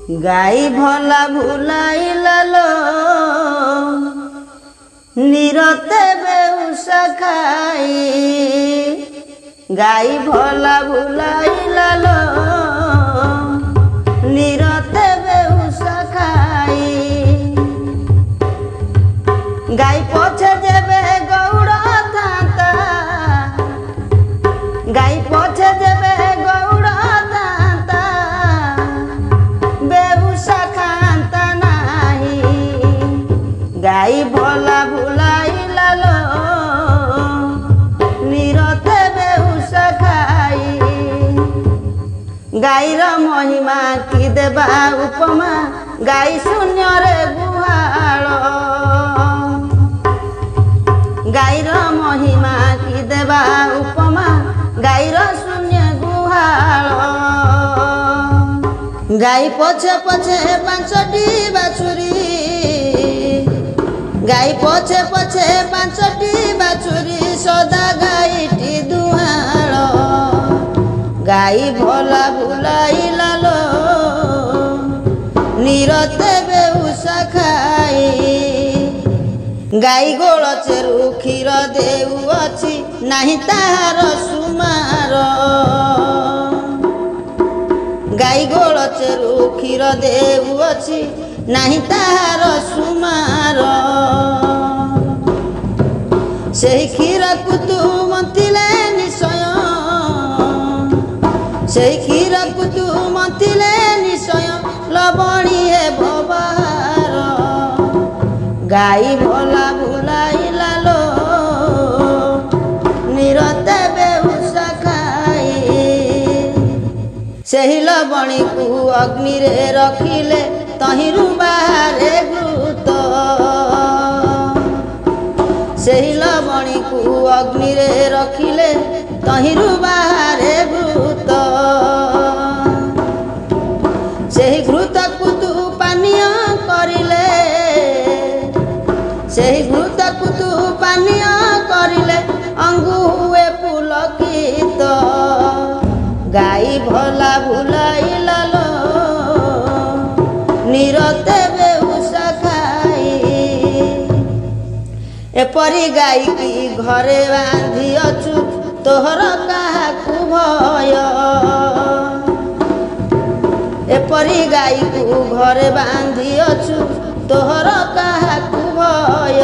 गाई भला भुलाइलालो निरते बेउसा खाई गाई भला भुलाइलालो निरते बेउसा खाई गाई पछे जेबे गौड़ थांता गाई पछे जेबे गौड़ थांता बेउसा खांता नाही गाई भला भुलाइलालो निरते बेउसा खाई गाईर महिमा कि देबा उपमा गाई शून्य रे गुहाल गाईर महिमा कि देबा उपमा गाईर शून्य गुहाल गाई पछे पछे पांचटी बाछुरी गाई पछे पछे पांचटी बाछुरी सदा गाईटी दुहाल गाई भला भुलाइलालो निरते बेउसा खाई गाई गोल चेरु क्षीर देउअछि नाही ताहार सुमार गाई गोल चेरु क्षीर देउअछि नाही ताहार सुमार सेही क्षीर को तू मंतिले निश्चय सेही क्षीर को तू मंतिले निश्चय लबणी हे भवार गाई भला भुलाइलालो निरते बेउसा खाई सेही लबणी को अग्नि रे रखिले तहिरु बाहरे घृत सेही लबणी को अग्नि रे रखिले तहिरु बाहरे घृत सेही घृत को तू पानीय करिले सेही घृत को तू पानीय करिले अंगु हुए पुलकित गाई भला भुलाइलालो निरते बेउसा खाई एपरी गाई की घरे बांधी अछु तोहर काहाकु भय एपरी गाई को घरे बांधी अछु तोहर काहाकु भय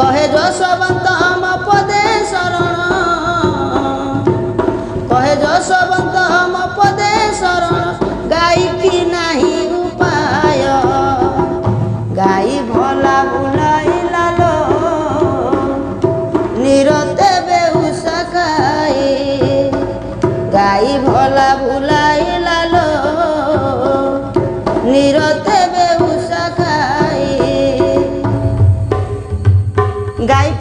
कहे जशवंत हम पदे शरण कहे जशवंत हम पदे शरण गाई की नाही उपाय गाई भला भुलाइलालो निरते बेउसा खाई गाई भला भुलाइलालो निरते बेउसा खाई गाई